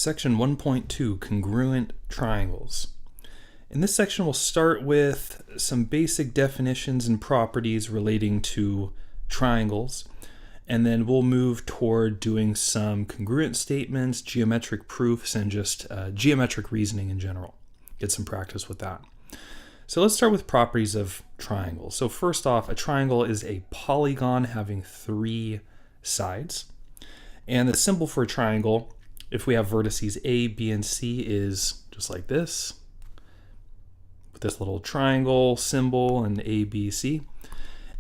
Section 1.2, Congruent Triangles. In this section, we'll start with some basic definitions and properties relating to triangles, and then we'll move toward doing some congruent statements, geometric proofs, and just geometric reasoning in general. Get some practice with that. So let's start with properties of triangles. So first off, a triangle is a polygon having three sides. And the symbol for a triangle, if we have vertices A, B, and C, is just like this, with this little triangle symbol and A, B, C.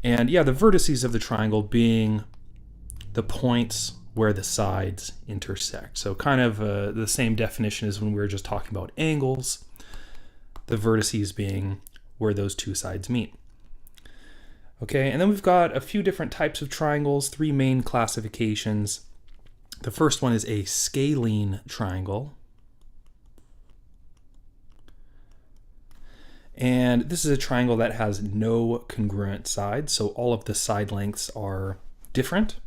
And yeah, the vertices of the triangle being the points where the sides intersect. So kind of the same definition as when we were just talking about angles, the vertices being where those two sides meet. Okay, and then we've got a few different types of triangles, three main classifications. The first one is a scalene triangle. And this is a triangle that has no congruent sides, so all of the side lengths are different.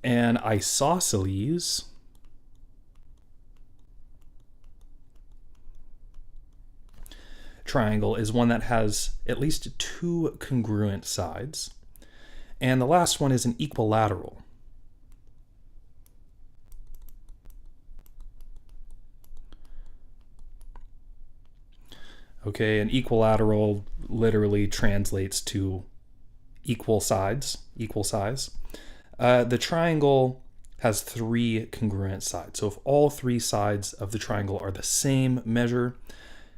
An isosceles triangle is one that has at least two congruent sides. And the last one is an equilateral. Okay, an equilateral literally translates to equal sides, equal size. The triangle has three congruent sides. So if all three sides of the triangle are the same measure,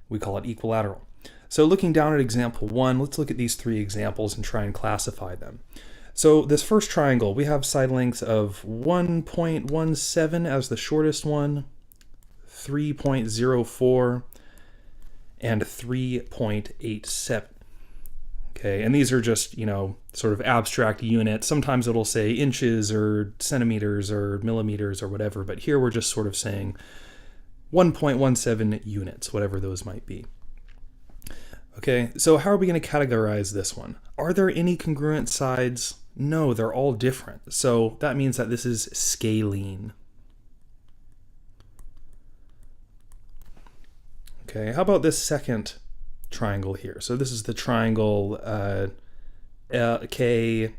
we call it equilateral. So looking down at example 1, let's look at these three examples and try and classify them. So this first triangle, we have side lengths of 1.17 as the shortest one, 3.04, and 3.87. Okay, and these are just, sort of abstract units. Sometimes it'll say inches or centimeters or millimeters or whatever, but here we're just sort of saying 1.17 units, whatever those might be. Okay, so how are we going to categorize this one? Are there any congruent sides? No, they're all different. So that means that this is scalene. Okay, how about this second triangle here? So this is the triangle KLM,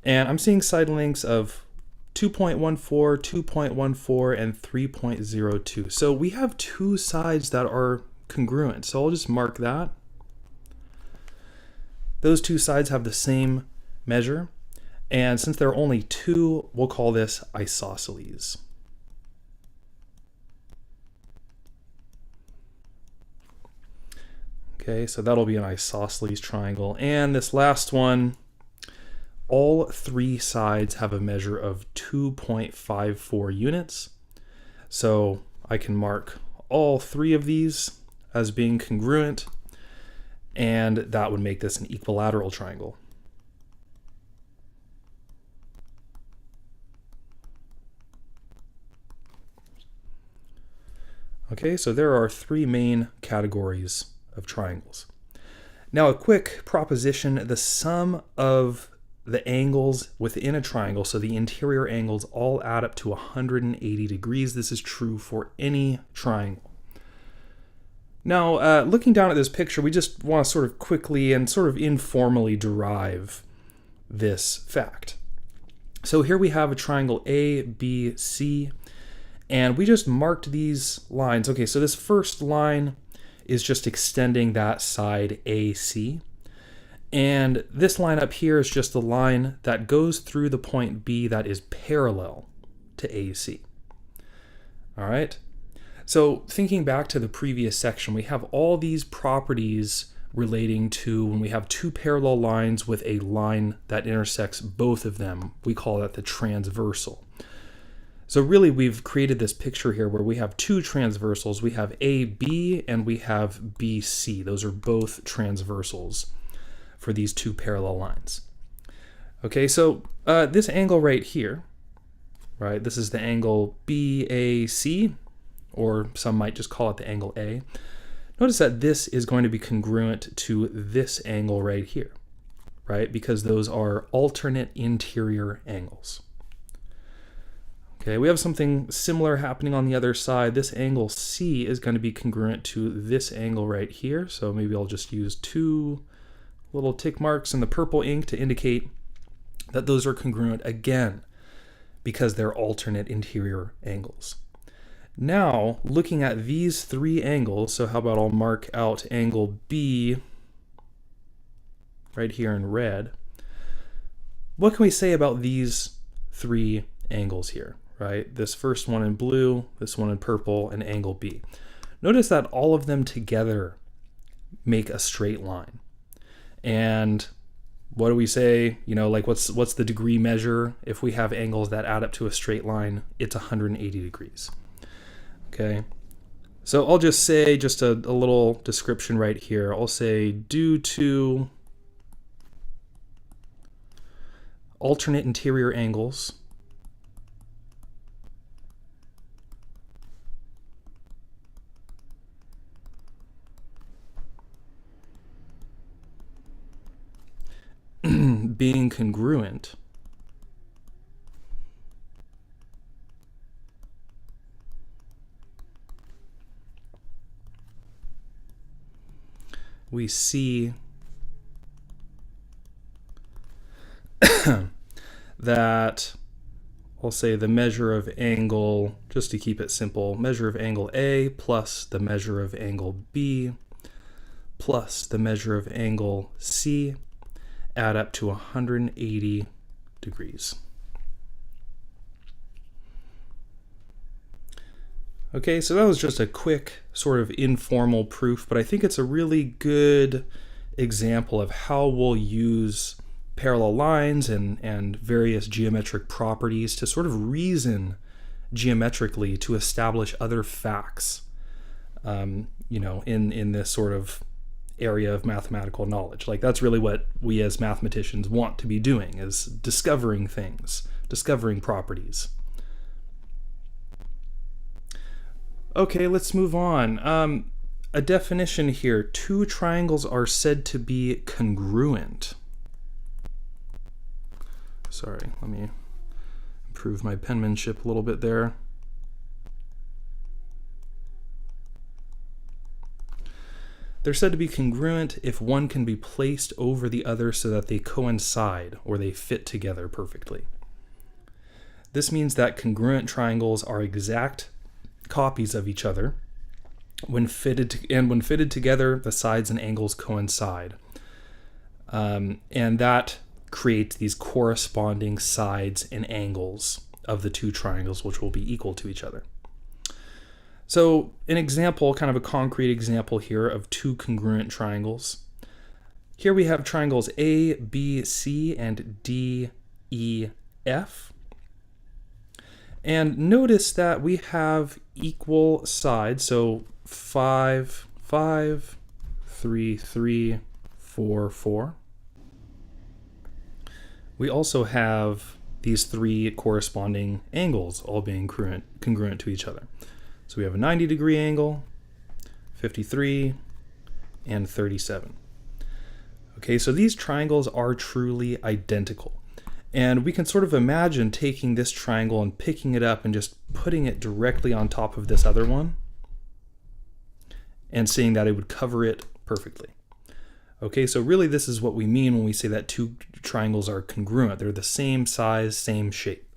and I'm seeing side lengths of 2.14, 2.14, and 3.02. So we have two sides that are congruent. So I'll just mark that. Those two sides have the same measure, and since there are only two, we'll call this isosceles. Okay, so that'll be an isosceles triangle. And this last one, all three sides have a measure of 2.54 units. So I can mark all three of these as being congruent, and that would make this an equilateral triangle. Okay, so there are three main categories of triangles. Now a quick proposition, the sum of the angles within a triangle, so the interior angles, all add up to 180 degrees. This is true for any triangle. Now looking down at this picture, we just want to sort of quickly and sort of informally derive this fact. So here we have a triangle A, B, C, and we just marked these lines. Okay, so this first line is just extending that side AC. And this line up here is just the line that goes through the point B that is parallel to AC. All right. So thinking back to the previous section, we have all these properties relating to when we have two parallel lines with a line that intersects both of them. We call that the transversal. So really, we've created this picture here where we have two transversals. We have AB and we have BC. Those are both transversals for these two parallel lines. Okay, so this angle right here, right, this is the angle BAC, or some might just call it the angle A. Notice that this is going to be congruent to this angle right here, right, because those are alternate interior angles. Okay, we have something similar happening on the other side. This angle C is going to be congruent to this angle right here. So maybe I'll just use 2 little tick marks in the purple ink to indicate that those are congruent again, because they're alternate interior angles. Now, looking at these 3 angles, so how about I'll mark out angle B right here in red. What can we say about these 3 angles here, right? This first one in blue, this one in purple, and angle B. Notice that all of them together make a straight line. And what do we say? You know, like what's the degree measure? If we have angles that add up to a straight line, it's 180 degrees. Okay, so I'll just say just a little description right here. I'll say due to alternate interior angles, being congruent, we see that I'll say the measure of angle, just to keep it simple, measure of angle A plus the measure of angle B plus the measure of angle C add up to 180 degrees. Okay, so that was just a quick sort of informal proof, but I think it's a really good example of how we'll use parallel lines and various geometric properties to sort of reason geometrically to establish other facts, you know, in this sort of area of mathematical knowledge. Like that's really what we as mathematicians want to be doing, is discovering things, discovering properties. Okay, let's move on. A definition here: 2 triangles are said to be congruent. Sorry, let me improve my penmanship a little bit there. They're said to be congruent if one can be placed over the other so that they coincide or they fit together perfectly. This means that congruent triangles are exact copies of each other. When fitted together, the sides and angles coincide. And that creates these corresponding sides and angles of the 2 triangles, which will be equal to each other. So an example, kind of a concrete example here of 2 congruent triangles. Here we have triangles A, B, C, and D, E, F. And notice that we have equal sides, so 5, 5, 3, 3, 4, 4. We also have these 3 corresponding angles all being congruent to each other. So we have a 90-degree angle, 53, and 37. Okay, so these triangles are truly identical. And we can sort of imagine taking this triangle and picking it up and just putting it directly on top of this other one and seeing that it would cover it perfectly. Okay, so really this is what we mean when we say that 2 triangles are congruent. They're the same size, same shape.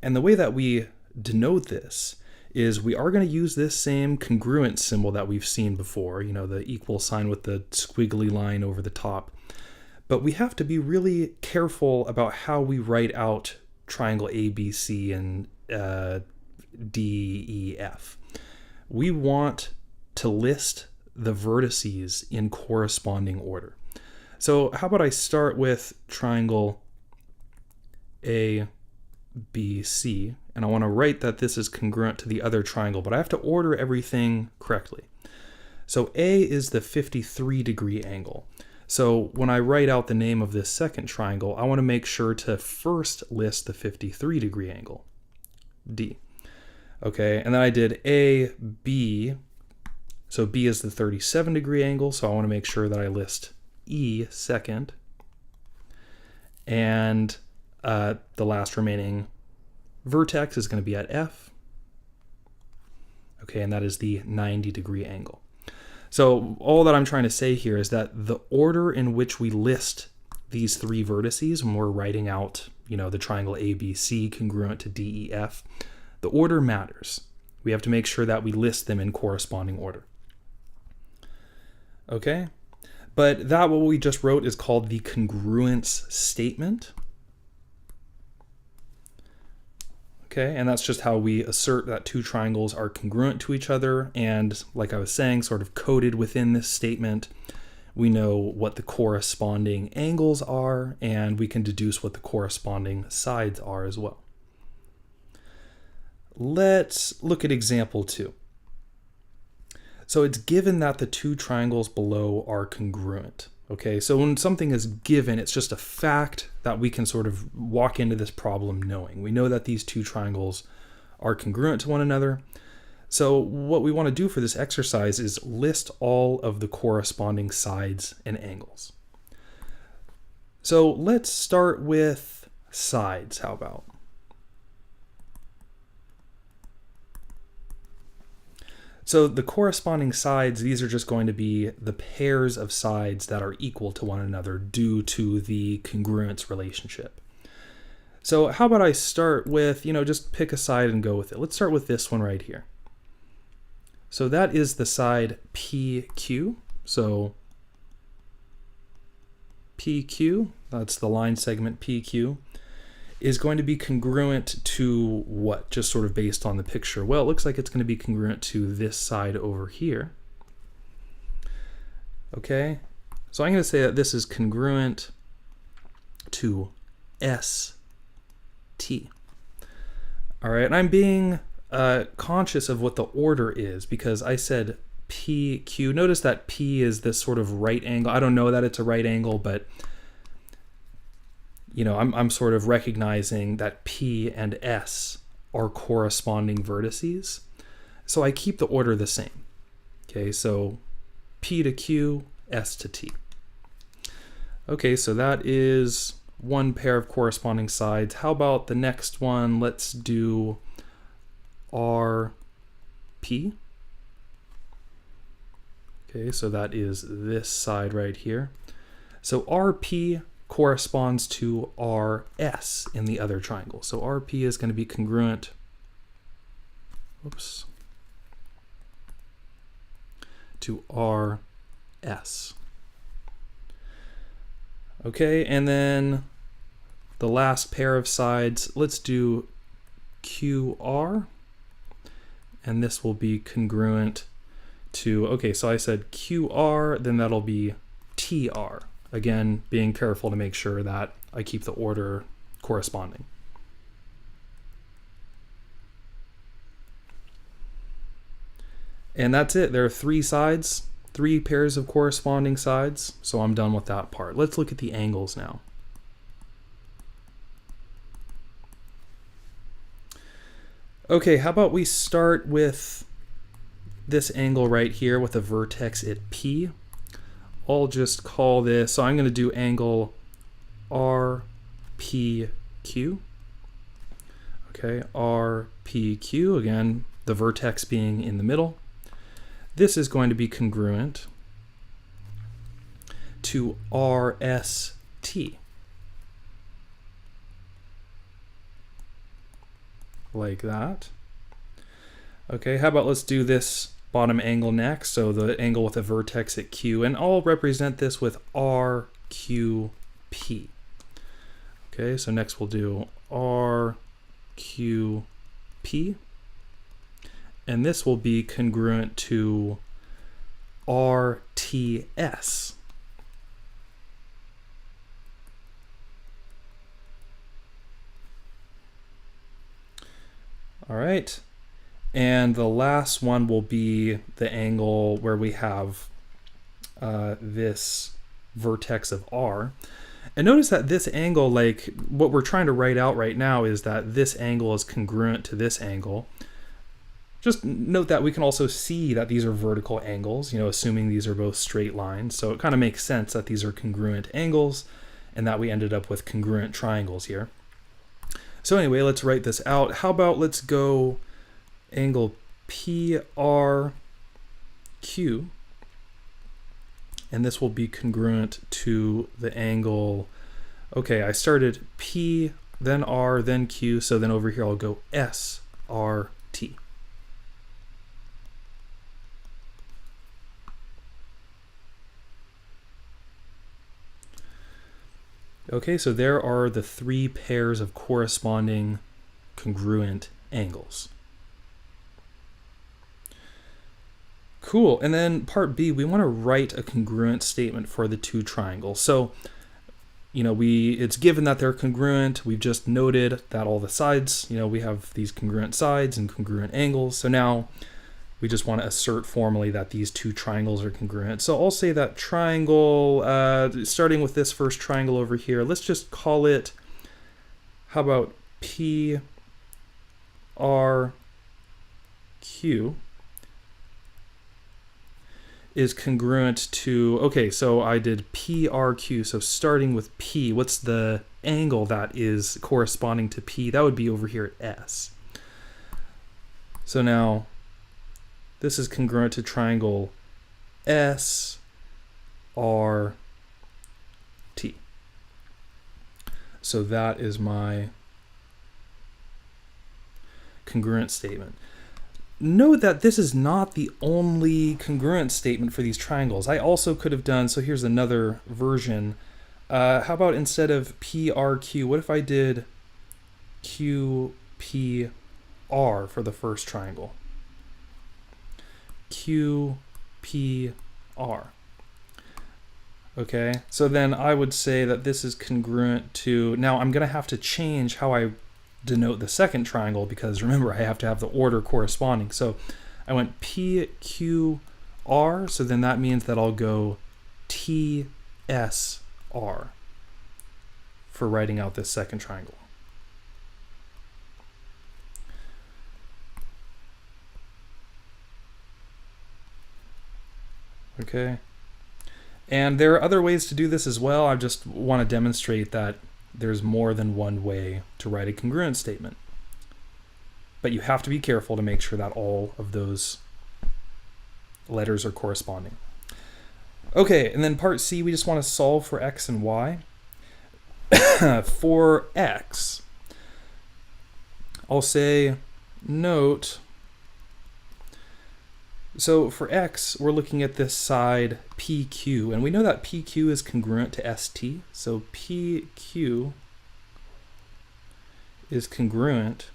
And the way that we denote this is we are going to use this same congruent symbol that we've seen before, you know, the equal sign with the squiggly line over the top. But we have to be really careful about how we write out triangle ABC and DEF. We want to list the vertices in corresponding order. So how about I start with triangle ABC, and I want to write that this is congruent to the other triangle, but I have to order everything correctly. So A is the 53-degree angle. So when I write out the name of this second triangle, I want to make sure to first list the 53-degree angle, D. Okay, and then I did A, B. So B is the 37-degree angle, so I want to make sure that I list E second. And the last remaining vertex is going to be at F. Okay, and that is the 90-degree angle. So all that I'm trying to say here is that the order in which we list these three vertices when we're writing out, the triangle ABC congruent to DEF, the order matters. We have to make sure that we list them in corresponding order. Okay, but that what we just wrote is called the congruence statement. Okay, and that's just how we assert that two triangles are congruent to each other, and like I was saying, sort of coded within this statement, we know what the corresponding angles are, and we can deduce what the corresponding sides are as well. Let's look at example 2. So it's given that the two triangles below are congruent. Okay, so when something is given, it's just a fact that we can sort of walk into this problem knowing. We know that these two triangles are congruent to one another. So what we want to do for this exercise is list all of the corresponding sides and angles. So let's start with sides, how about? So the corresponding sides, these are just going to be the pairs of sides that are equal to one another due to the congruence relationship. So how about I start with, just pick a side and go with it. Let's start with this one right here. So that is the side PQ. So PQ, that's the line segment PQ, is going to be congruent to what? Just sort of based on the picture. Well, it looks like it's going to be congruent to this side over here. Okay, so I'm going to say that this is congruent to ST. All right, and I'm being conscious of what the order is because I said PQ. Notice that P is this sort of right angle. I don't know that it's a right angle, but I'm sort of recognizing that P and S are corresponding vertices. So I keep the order the same. Okay, so P to Q, S to T. Okay, so that is one pair of corresponding sides. How about the next one? Let's do RP. Okay, so that is this side right here. So RP corresponds to RS in the other triangle. So RP is going to be congruent, to RS. Okay, and then the last pair of sides, let's do QR, and this will be congruent to, okay, so I said QR, then that'll be TR. Again, being careful to make sure that I keep the order corresponding. And that's it. There are three sides, three pairs of corresponding sides, so I'm done with that part. Let's look at the angles now. Okay, how about we start with this angle right here with a vertex at P. I'll just call this, so I'm going to do angle RPQ. Okay, RPQ, again, the vertex being in the middle. This is going to be congruent to RST. Like that. Okay, how about let's do this bottom angle next, so the angle with a vertex at Q, and I'll represent this with RQP. Okay, so next we'll do RQP, and this will be congruent to RTS. All right. And the last one will be the angle where we have this vertex of R. And notice that this angle, like what we're trying to write out right now is that this angle is congruent to this angle. Just note that we can also see that these are vertical angles, assuming these are both straight lines. So it kind of makes sense that these are congruent angles and that we ended up with congruent triangles here. So anyway, let's write this out. How about let's go angle PRQ, and this will be congruent to the angle. Okay, I started P, then R, then Q, so then over here I'll go SRT. Okay, so there are the 3 pairs of corresponding congruent angles. Cool, and then part B, we want to write a congruent statement for the 2 triangles. So, you know, it's given that they're congruent. We've just noted that all the sides, you know, we have these congruent sides and congruent angles. So now we just want to assert formally that these 2 triangles are congruent. So I'll say that triangle, starting with this first triangle over here, let's just call it, how about PRQ is congruent to, okay, so I did PRQ, so starting with P, what's the angle that is corresponding to P? That would be over here at S. So now, this is congruent to triangle SRT. So that is my congruent statement. Note that this is not the only congruent statement for these triangles. I also could have done, so here's another version. How about instead of PRQ, what if I did QPR for the first triangle? QPR. Okay, so then I would say that this is congruent to, now I'm going to have to change how I denote the second triangle, because remember, I have to have the order corresponding. So I went PQR, so then that means that I'll go TSR for writing out this second triangle. Okay, and there are other ways to do this as well. I just want to demonstrate that there's more than one way to write a congruent statement. But you have to be careful to make sure that all of those letters are corresponding. Okay, and then part C, we just want to solve for x and y. For x, I'll say note, so for x, we're looking at this side PQ, and we know that PQ is congruent to ST, so PQ is congruent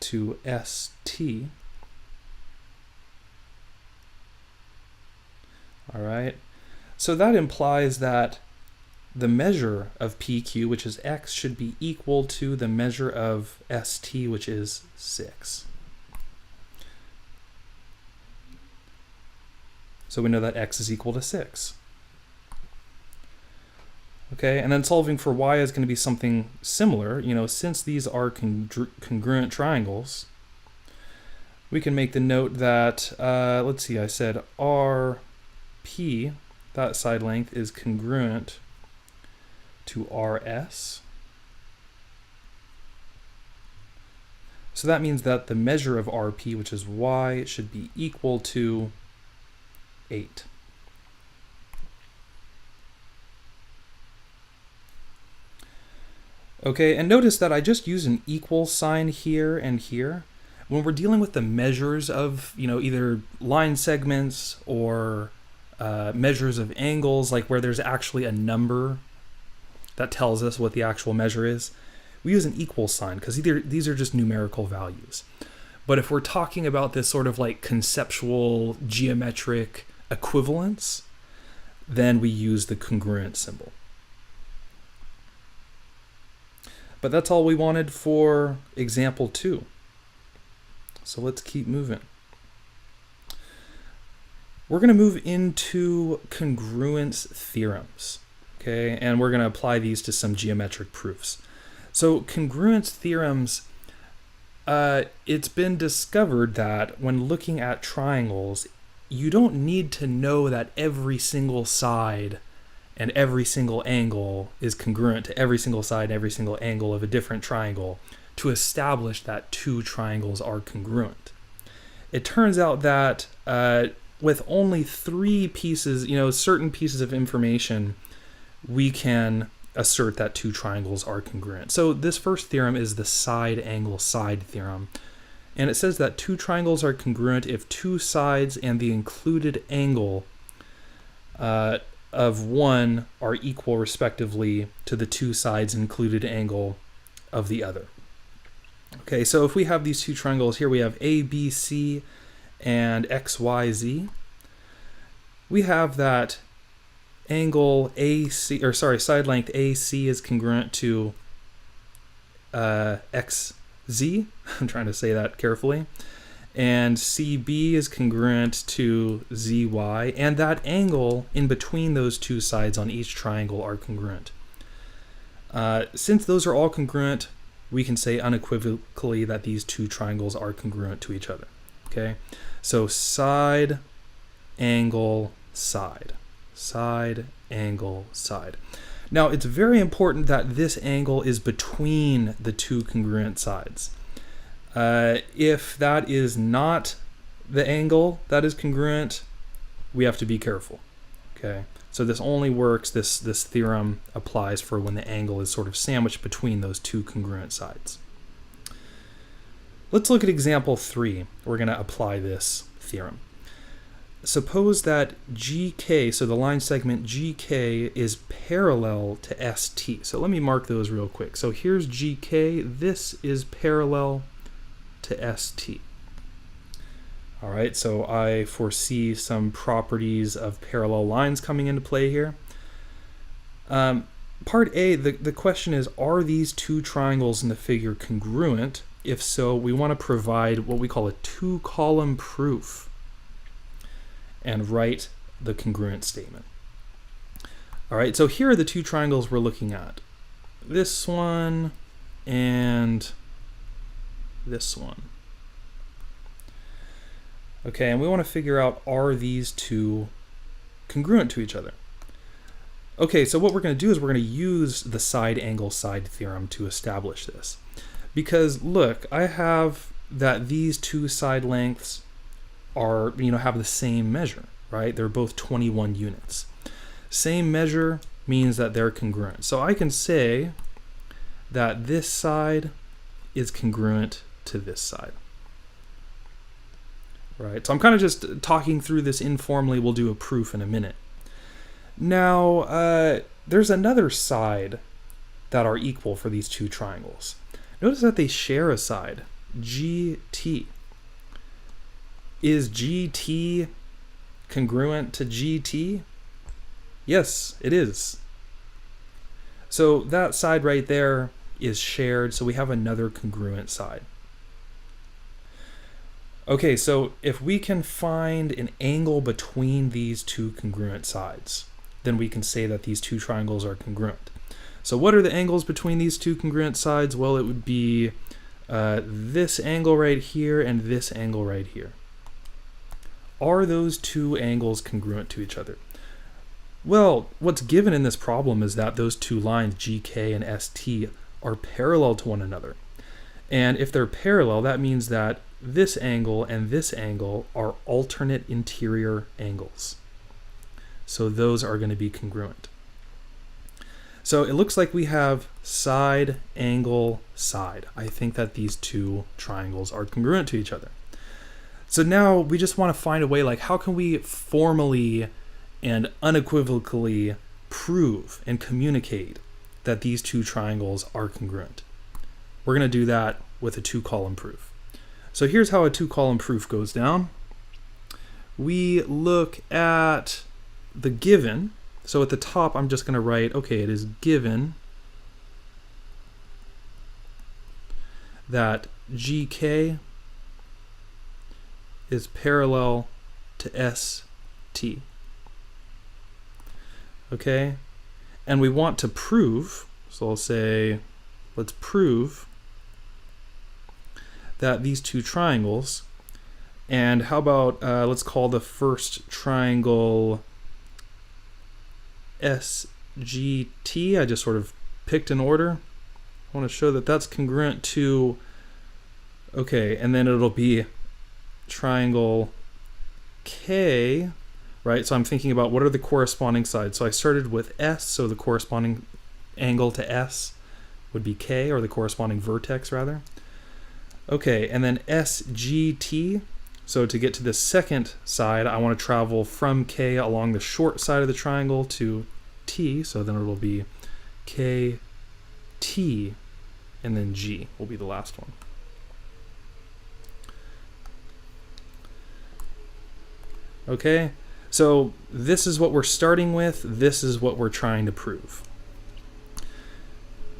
to ST. All right, so that implies that the measure of PQ, which is x, should be equal to the measure of ST, which is 6. So we know that x is equal to 6. Okay, and then solving for y is going to be something similar. You know, since these are congruent triangles, we can make the note that, let's see, I said RP, that side length, is congruent to RS. So that means that the measure of RP, which is y, should be equal to 8. Okay, and notice that I just use an equal sign here and here. When we're dealing with the measures of, you know, either line segments or measures of angles, like where there's actually a number that tells us what the actual measure is, we use an equal sign because these are just numerical values. But if we're talking about this sort of like conceptual geometric equivalence, then we use the congruent symbol. But that's all we wanted for example 2. So let's keep moving. We're going to move into congruence theorems, okay? And we're going to apply these to some geometric proofs. So congruence theorems, it's been discovered that when looking at triangles, you don't need to know that every single side and every single angle is congruent to every single side and every single angle of a different triangle to establish that two triangles are congruent. It turns out that with only three pieces, certain pieces of information, we can assert that two triangles are congruent. So this first theorem is the side angle side theorem. And it says that two triangles are congruent if two sides and the included angle of one are equal respectively to the two sides included angle of the other. Okay, so if we have these two triangles here, we have ABC and XYZ. We have that angle side length AC is congruent to XZ. I'm trying to say that carefully. And CB is congruent to ZY, and that angle in between those two sides on each triangle are congruent. Since those are all congruent, we can say unequivocally that these two triangles are congruent to each other. Okay, so side, angle, side. Side, angle, side. Now, it's very important that this angle is between the two congruent sides. If that is not the angle that is congruent, we have to be careful. Okay, so this only works, this theorem applies for when the angle is sort of sandwiched between those two congruent sides. Let's look at example 3. We're going to apply this theorem. Suppose that GK, so the line segment GK, is parallel to ST. So let me mark those real quick. So here's GK, this is parallel to ST. All right, so I foresee some properties of parallel lines coming into play here. Part A, the question is, are these two triangles in the figure congruent? If so, we want to provide what we call a two-column proof and write the congruent statement. All right, so here are the two triangles we're looking at. This one and this one. Okay, and we want to figure out, are these two congruent to each other? Okay, so what we're going to do is we're going to use the side angle side theorem to establish this. Because look, I have that these two side lengths are, have the same measure, right? They're both 21 units. Same measure means that they're congruent. So I can say that this side is congruent to this side. Right, so I'm kind of just talking through this informally. We'll do a proof in a minute. Now, there's another side that are equal for these two triangles. Notice that they share a side, GT. Is GT congruent to GT? Yes, it is. So that side right there is shared, so we have another congruent side. Okay, so if we can find an angle between these two congruent sides, then we can say that these two triangles are congruent. So what are the angles between these two congruent sides? Well, it would be this angle right here and this angle right here. Are those two angles congruent to each other? Well, what's given in this problem is that those two lines, GK and ST, are parallel to one another. And if they're parallel, that means that this angle and this angle are alternate interior angles. So those are going to be congruent. So it looks like we have side, angle, side. I think that these two triangles are congruent to each other. So now we just want to find a way, like, how can we formally and unequivocally prove and communicate that these two triangles are congruent? We're going to do that with a two-column proof. So here's how a two-column proof goes down. We look at the given. So at the top, I'm just going to write, okay, it is given that GK is parallel to ST. Okay? And we want to prove, so I'll say, let's prove that these two triangles, and how about, let's call the first triangle SGT, I just sort of picked an order. I want to show that that's congruent to, okay, and then it'll be triangle K, right? So I'm thinking about what are the corresponding sides. So I started with S, so the corresponding angle to S would be K, or the corresponding vertex rather. Okay, and then SGT, so to get to the second side, I want to travel from K along the short side of the triangle to T, so then it'll be KT, and then G will be the last one. Okay, so this is what we're starting with, this is what we're trying to prove.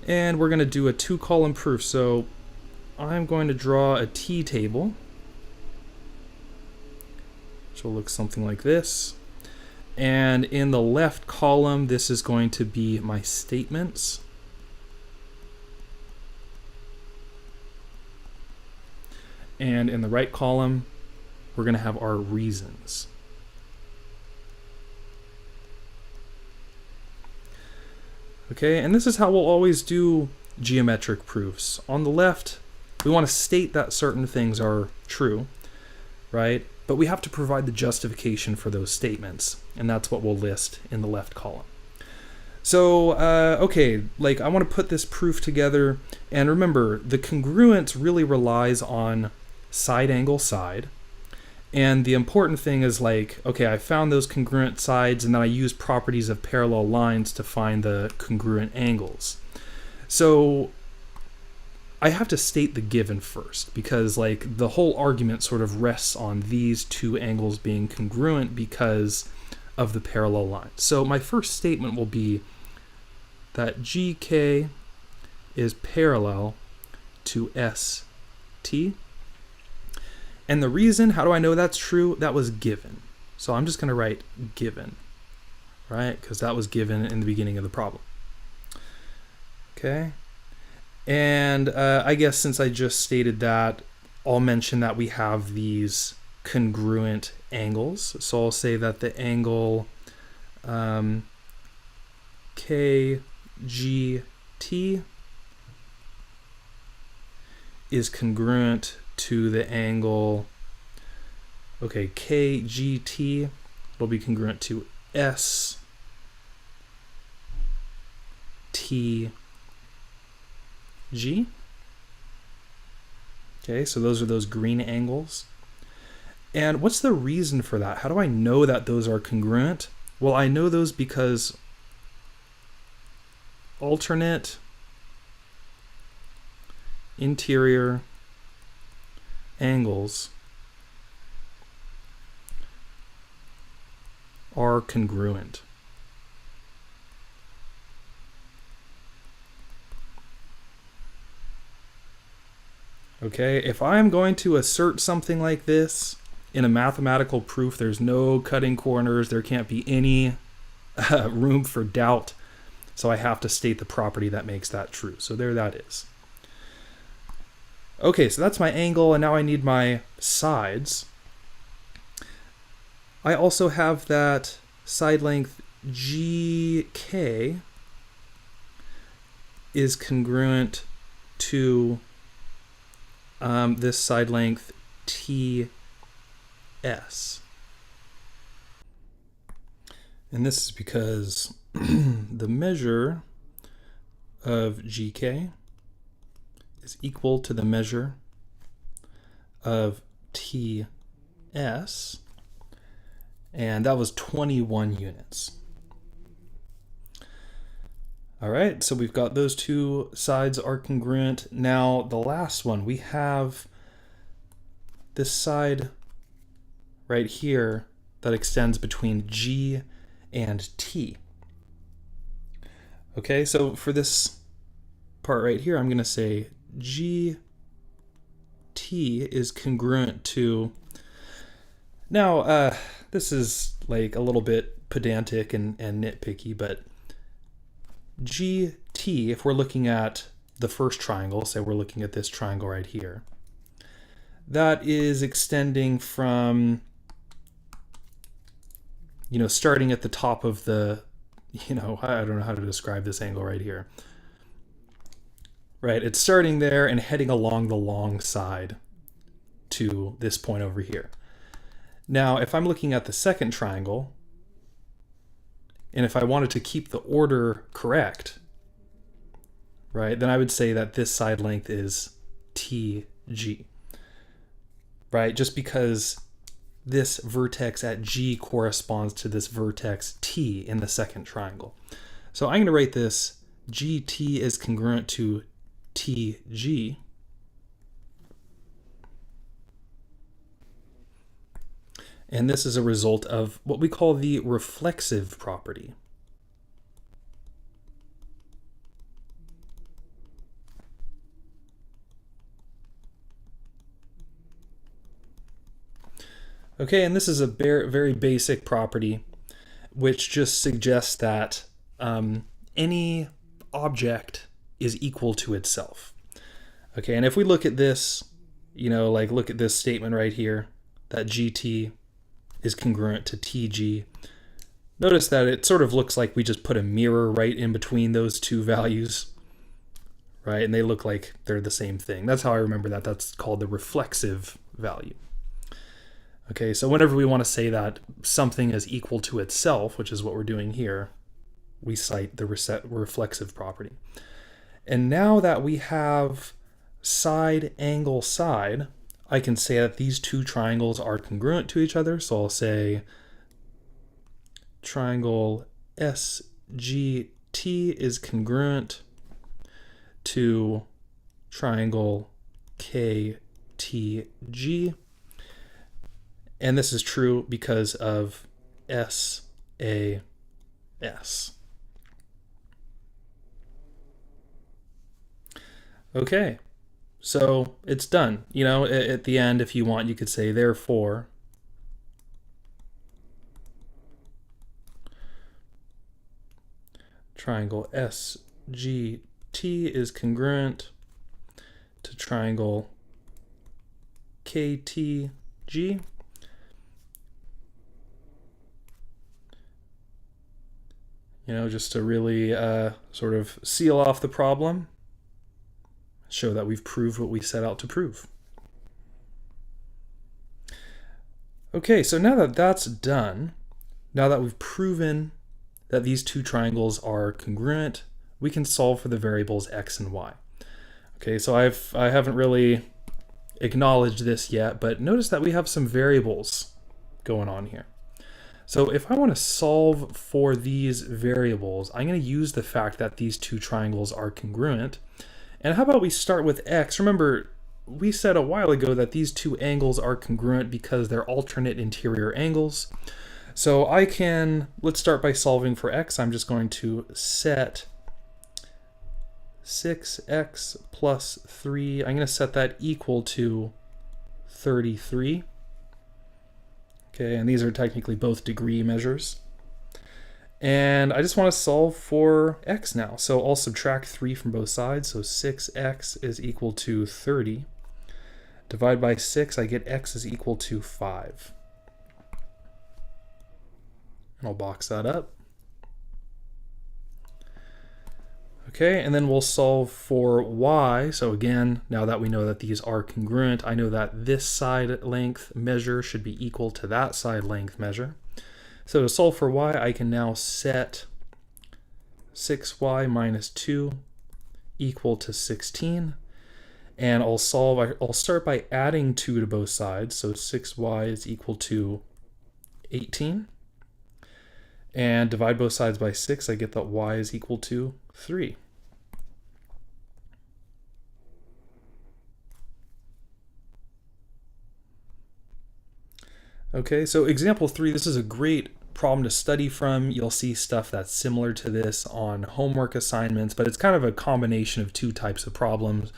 And we're going to do a 2-column proof, so I'm going to draw a T-table, which will look something like this. And in the left column, this is going to be my statements. And in the right column, we're going to have our reasons. Okay, and this is how we'll always do geometric proofs. On the left, we want to state that certain things are true, right? But we have to provide the justification for those statements, and that's what we'll list in the left column. So, okay, like I want to put this proof together, and remember, the congruence really relies on side angle side, and the important thing is like, okay, I found those congruent sides, and then I use properties of parallel lines to find the congruent angles. So I have to state the given first, because like the whole argument sort of rests on these two angles being congruent because of the parallel lines. So my first statement will be that GK is parallel to ST. And the reason, how do I know that's true? That was given. So I'm just going to write given, right? Because that was given in the beginning of the problem. Okay. And I guess since I just stated that, I'll mention that we have these congruent angles. So I'll say that the angle KGT is congruent to the angle, okay, KGT will be congruent to STG. Okay, so those are those green angles. And what's the reason for that? How do I know that those are congruent? Well, I know those because alternate interior angles are congruent. Okay, if I'm going to assert something like this in a mathematical proof, there's no cutting corners, there can't be any room for doubt, so I have to state the property that makes that true. So there that is. Okay, so that's my angle, and now I need my sides. I also have that side length GK is congruent to this side length TS. And this is because the measure of GK is equal to the measure of TS, and that was 21 units. All right, so we've got those two sides are congruent. Now the last one, we have this side right here that extends between G and T. Okay, so for this part right here, I'm going to say GT is congruent to, now this is like a little bit pedantic and nitpicky, but GT, if we're looking at the first triangle, say we're looking at this triangle right here, that is extending from, you know, starting at the top of the I don't know how to describe this angle right here. Right, it's starting there and heading along the long side to this point over here. Now, if I'm looking at the second triangle, and if I wanted to keep the order correct, right, then I would say that this side length is TG, right? Just because this vertex at G corresponds to this vertex T in the second triangle. So I'm going to write this GT is congruent to TG. And this is a result of what we call the reflexive property. Okay, and this is a very basic property, which just suggests that any object is equal to itself. Okay, and if we look at this, like look at this statement right here, that GT is congruent to TG. Notice that it sort of looks like we just put a mirror right in between those two values, right? And they look like they're the same thing. That's how I remember that. That's called the reflexive value. Okay, so whenever we want to say that something is equal to itself, which is what we're doing here, we cite the reflexive property. And now that we have side, angle, side, I can say that these two triangles are congruent to each other. So I'll say triangle SGT is congruent to triangle KTG. And this is true because of SAS. Okay, so it's done. At the end, if you want, you could say therefore triangle SGT is congruent to triangle KTG. Just to really sort of seal off the problem, show that we've proved what we set out to prove. Okay, so now that that's done, now that we've proven that these two triangles are congruent, we can solve for the variables x and y. Okay, so I haven't really acknowledged this yet, but notice that we have some variables going on here. So if I want to solve for these variables, I'm going to use the fact that these two triangles are congruent. And how about we start with x? Remember, we said a while ago that these two angles are congruent because they're alternate interior angles. So let's start by solving for x. I'm just going to set 6x plus 3. I'm going to set that equal to 33. Okay, and these are technically both degree measures. And I just want to solve for x now. So I'll subtract 3 from both sides. So 6x is equal to 30. Divide by 6, I get x is equal to 5. And I'll box that up. Okay, and then we'll solve for y. So again, now that we know that these are congruent, I know that this side length measure should be equal to that side length measure. So to solve for y, I can now set 6y minus 2 equal to 16. And I'll start by adding 2 to both sides. So 6y is equal to 18. And divide both sides by 6, I get that y is equal to 3. Okay, so example 3, this is a great problem to study from. You'll see stuff that's similar to this on homework assignments, but it's kind of a combination of two types of problems.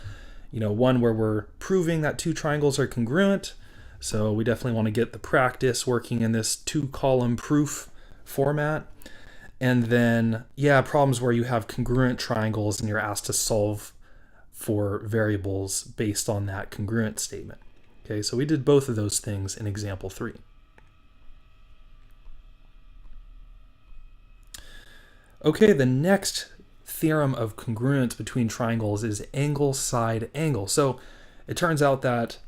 One where we're proving that two triangles are congruent, so we definitely want to get the practice working in this 2-column proof format. And then, problems where you have congruent triangles and you're asked to solve for variables based on that congruent statement. Okay, so we did both of those things in example 3. Okay, the next theorem of congruence between triangles is angle side angle. So it turns out that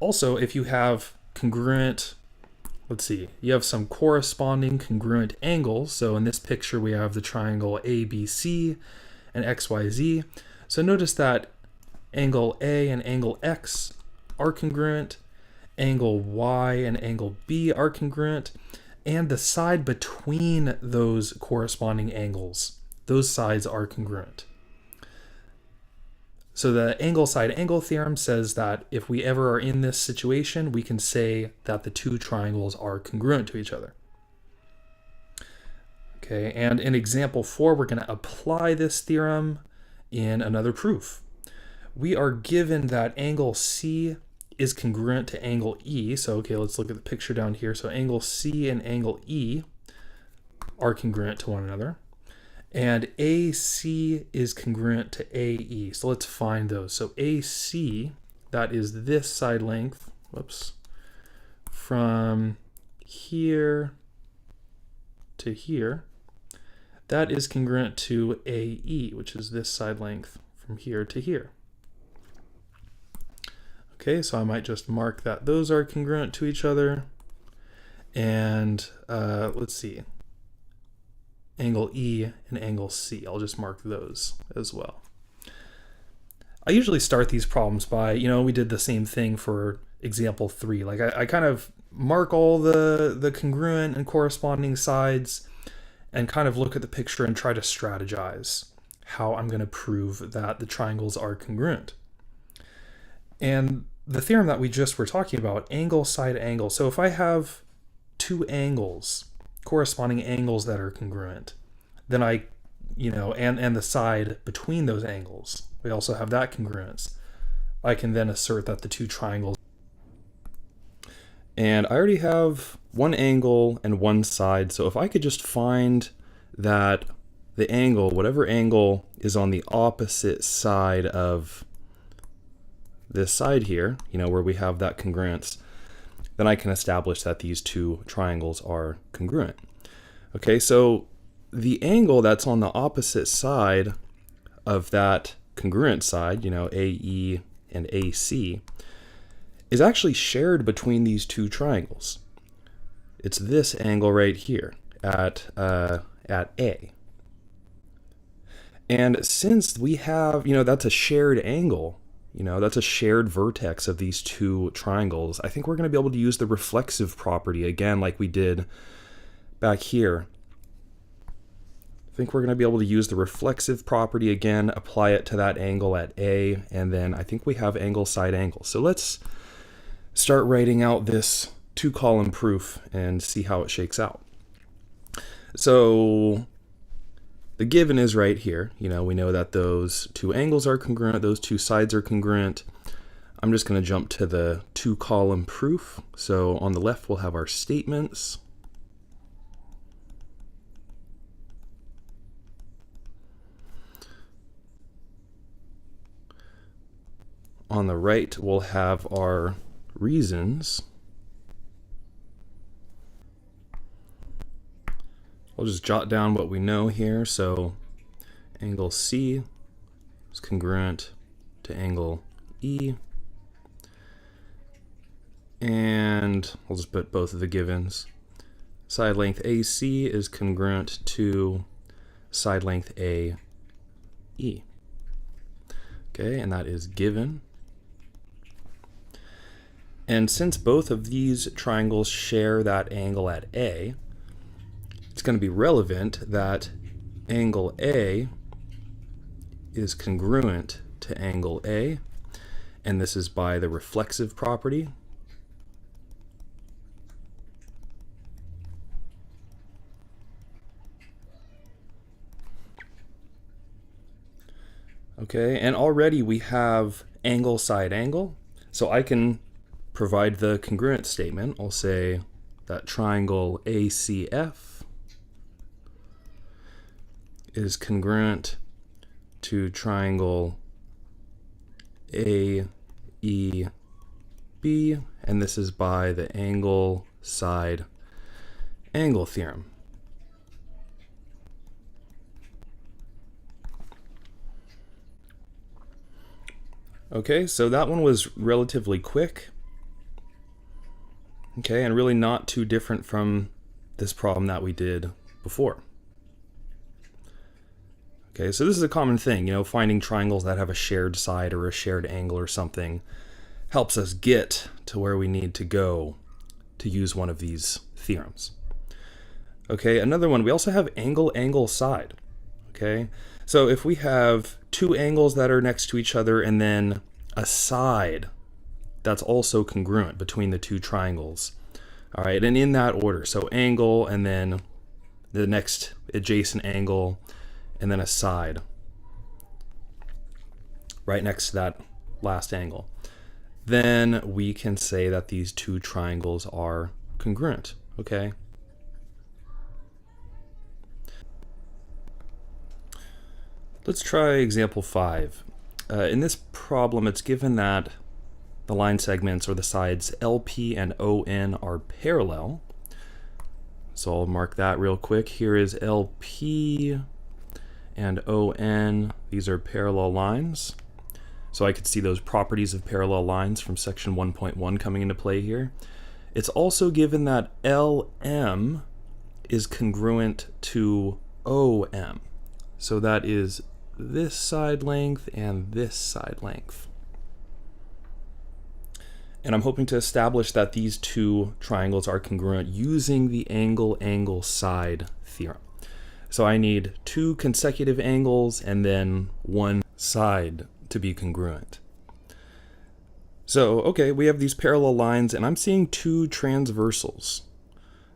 also if you have congruent, let's see, you have some corresponding congruent angles. So in this picture we have the triangle ABC and XYZ. So notice that angle A and angle X are congruent, angle Y and angle B are congruent, and the side between those corresponding angles, those sides are congruent. So the angle side angle theorem says that if we ever are in this situation, we can say that the two triangles are congruent to each other. Okay, and in example 4, we're going to apply this theorem in another proof. We are given that angle C is congruent to angle E. So, okay, let's look at the picture down here. So angle C and angle E are congruent to one another. And AC is congruent to AE. So let's find those. So AC, that is this side length, whoops, from here to here, that is congruent to AE, which is this side length from here to here. Okay, so I might just mark that those are congruent to each other. And let's see, angle E and angle C, I'll just mark those as well. I usually start these problems by, we did the same thing for example 3. Like I kind of mark all the congruent and corresponding sides and kind of look at the picture and try to strategize how I'm going to prove that the triangles are congruent. And the theorem that we just were talking about, angle side angle. So if I have two angles, corresponding angles that are congruent, then and the side between those angles, we also have that congruence. I can then assert that the two triangles. And I already have one angle and one side, so if I could just find that the angle, whatever angle is on the opposite side of this side here, where we have that congruence, then I can establish that these two triangles are congruent. Okay, so the angle that's on the opposite side of that congruent side, AE and AC, is actually shared between these two triangles. It's this angle right here at A. And since we have, that's a shared angle, that's a shared vertex of these two triangles, I think we're going to be able to use the reflexive property again like we did back here. I think we're going to be able to use the reflexive property again, apply it to that angle at A, and then I think we have angle side angle. So let's start writing out this two-column proof and see how it shakes out. So the given is right here. We know that those two angles are congruent, those two sides are congruent. I'm just going to jump to the two-column proof. So on the left we'll have our statements. On the right we'll have our reasons. I'll just jot down what we know here. So angle C is congruent to angle E. And I'll just put both of the givens. Side length AC is congruent to side length AE. Okay, and that is given. And since both of these triangles share that angle at A, it's going to be relevant that angle A is congruent to angle A, and this is by the reflexive property. Okay, and already we have angle side angle, so I can provide the congruent statement. I'll say that triangle ACF is congruent to triangle AEB, and this is by the angle side angle theorem. Okay, so that one was relatively quick. Okay, and really not too different from this problem that we did before. Okay, so this is a common thing, finding triangles that have a shared side or a shared angle or something helps us get to where we need to go to use one of these theorems. Okay, another one, we also have angle, angle, side. Okay, so if we have two angles that are next to each other and then a side that's also congruent between the two triangles. All right, and in that order, so angle and then the next adjacent angle and then a side right next to that last angle. Then we can say that these two triangles are congruent, okay? Let's try example 5. In this problem, it's given that the line segments or the sides LP and ON are parallel. So I'll mark that real quick. Here is LP and ON. These are parallel lines. So I could see those properties of parallel lines from section 1.1 coming into play here. It's also given that LM is congruent to OM. So that is this side length and this side length. And I'm hoping to establish that these two triangles are congruent using the angle, angle, side theorem. So I need two consecutive angles and then one side to be congruent. So, okay, we have these parallel lines and I'm seeing two transversals.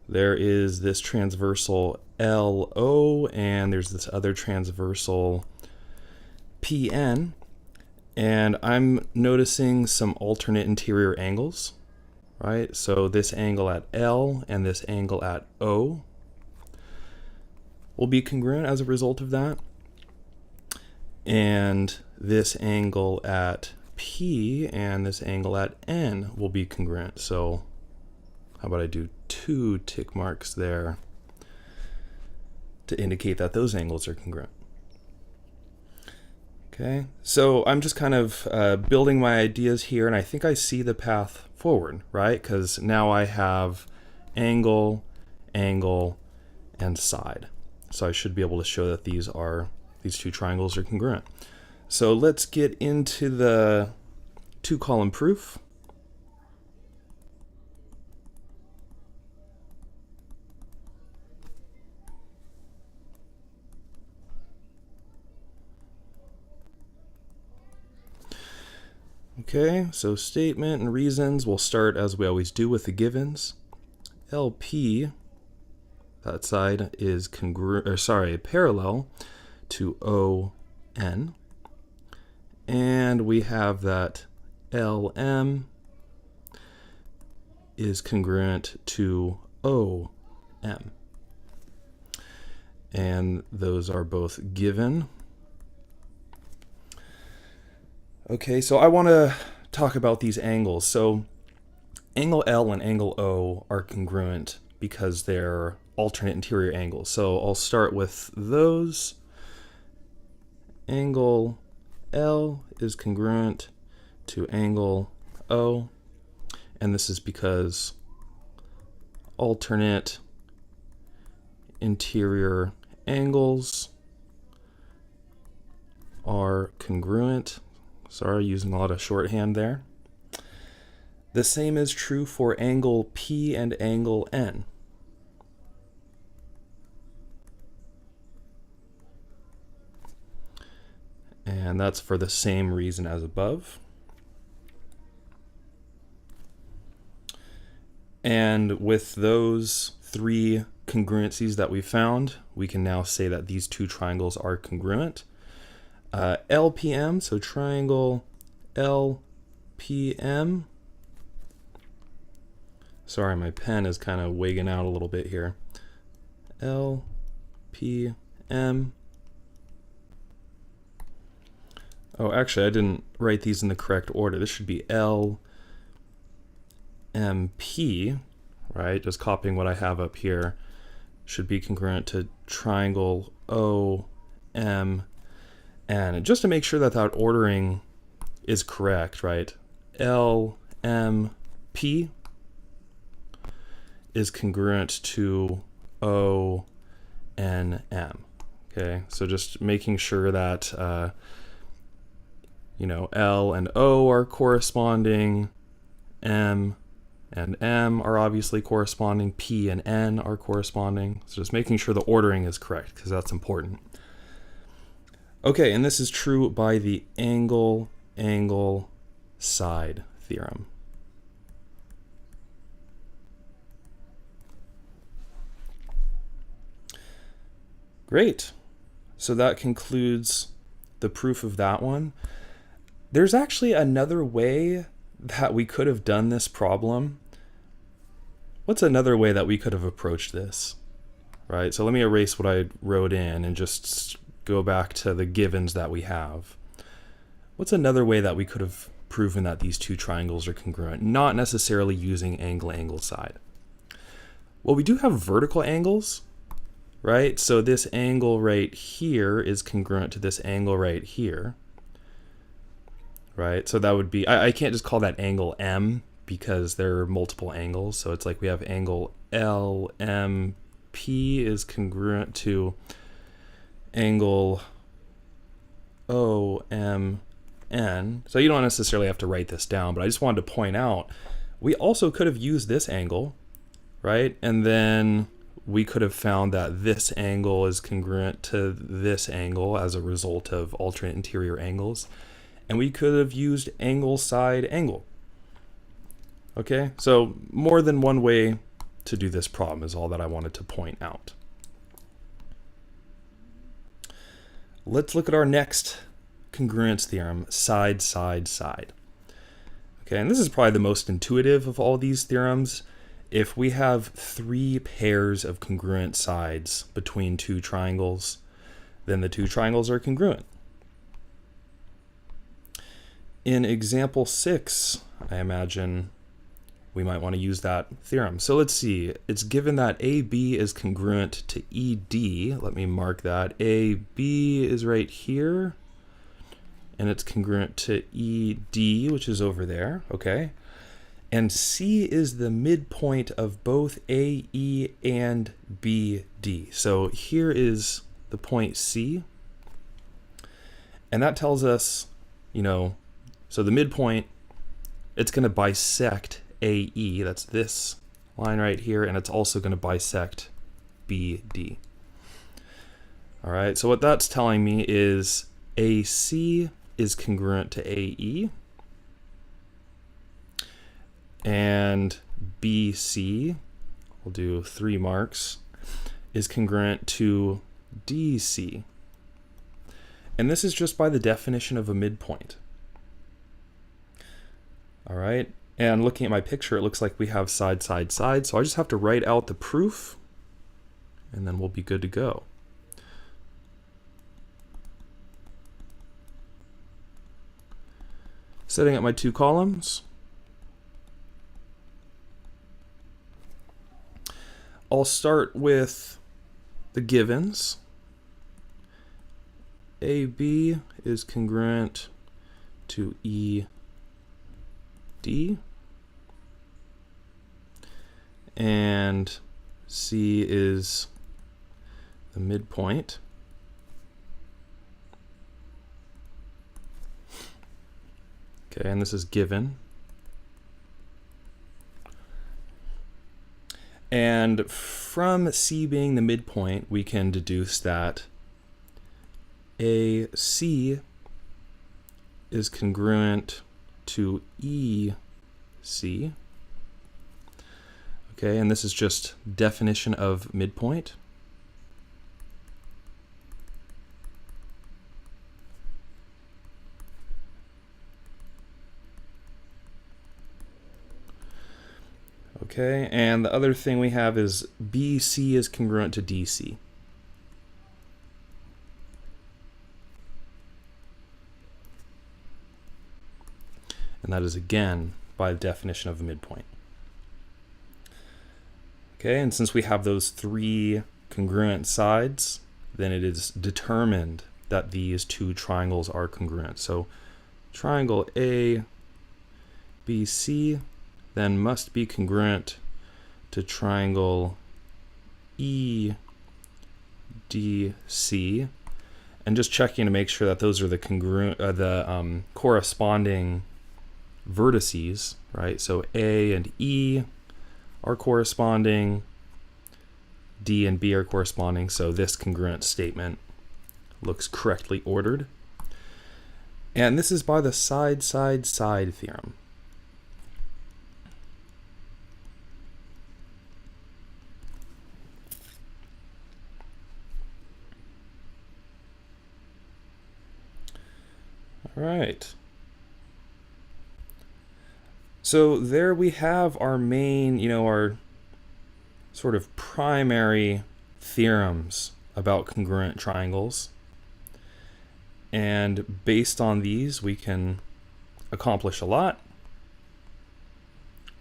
There is this transversal LO and there's this other transversal PN. And I'm noticing some alternate interior angles, right? So this angle at L and this angle at O will be congruent as a result of that. And this angle at P and this angle at N will be congruent. So how about I do 2 tick marks there to indicate that those angles are congruent. Okay, so I'm just kind of building my ideas here, and I think I see the path forward, right? Because now I have angle, angle, and side. So I should be able to show that these two triangles are congruent. So let's get into the 2-column proof. Okay, so statement and reasons, we'll start as we always do with the givens. LP, that side is parallel to ON. And we have that LM is congruent to OM. And those are both given. Okay, so I want to talk about these angles. So angle L and angle O are congruent because they're alternate interior angles. So I'll start with those. Angle L is congruent to angle O, and this is because alternate interior angles are congruent. Sorry, using a lot of shorthand there. The same is true for angle P and angle N. And that's for the same reason as above. And with those 3 congruencies that we found, we can now say that these two triangles are congruent. LPM, so triangle LPM. Sorry, my pen is kind of wigging out a little bit here. LPM. Oh, actually, I didn't write these in the correct order. This should be LMP, right? Just copying what I have up here. Should be congruent to triangle OM. And just to make sure that that ordering is correct, right? LMP is congruent to ONM. Okay, so just making sure that L and O are corresponding, M and M are obviously corresponding, P and N are corresponding. So just making sure the ordering is correct, because that's important. Okay, and this is true by the angle-side theorem. Great. So that concludes the proof of that one. There's actually another way that we could have done this problem. What's another way that we could have approached this? Right, so let me erase what I wrote in and just go back to the givens that we have. What's another way that we could have proven that these two triangles are congruent, not necessarily using angle side? Well, we do have vertical angles, right? So this angle right here is congruent to this angle right here, right? So that would be, I can't just call that angle M because there are multiple angles. So it's like we have angle LMP is congruent to angle OMN. So you don't necessarily have to write this down, but I just wanted to point out, we also could have used this angle, right? And then we could have found that this angle is congruent to this angle as a result of alternate interior angles. And we could have used angle side angle. Okay, so more than one way to do this problem is all that I wanted to point out. Let's look at our next congruence theorem, side, side, side. Okay, and this is probably the most intuitive of all these theorems. If we have three pairs of congruent sides between two triangles, then the two triangles are congruent. In example 6, I imagine we might want to use that theorem. So let's see, it's given that AB is congruent to ED. Let me mark that. AB is right here, and it's congruent to ED, which is over there, okay? And C is the midpoint of both AE and BD. So here is the point C, and that tells us, so the midpoint, it's going to bisect AE, that's this line right here, and it's also going to bisect BD. All right, so what that's telling me is AC is congruent to AE, and BC, we'll do 3 marks, is congruent to DC. And this is just by the definition of a midpoint. All right, and looking at my picture, it looks like we have side, side, side, so I just have to write out the proof, and then we'll be good to go. Setting up my 2 columns. I'll start with the givens. AB is congruent to ED, and C is the midpoint. Okay, and this is given. And from C being the midpoint, we can deduce that AC is congruent to EC. Okay, and this is just definition of midpoint. Okay, and the other thing we have is BC is congruent to DC. And that is again by the definition of a midpoint. Okay, and since we have those 3 congruent sides, then it is determined that these 2 triangles are congruent. So triangle ABC then must be congruent to triangle EDC, and just checking to make sure that those are the corresponding vertices, right? So A and E are corresponding, D and B are corresponding, so this congruent statement looks correctly ordered. And this is by the side-side-side theorem. All right. So there we have our main, our sort of primary theorems about congruent triangles. And based on these, we can accomplish a lot.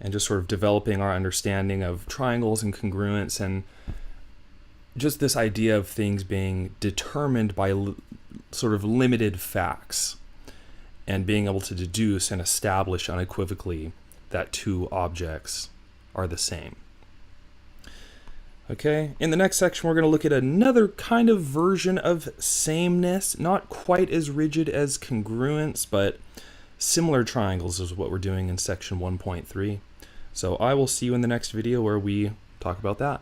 And just sort of developing our understanding of triangles and congruence, and just this idea of things being determined by sort of limited facts, and being able to deduce and establish unequivocally that two objects are the same. Okay, in the next section we're going to look at another kind of version of sameness, not quite as rigid as congruence, but similar triangles is what we're doing in section 1.3. So I will see you in the next video where we talk about that.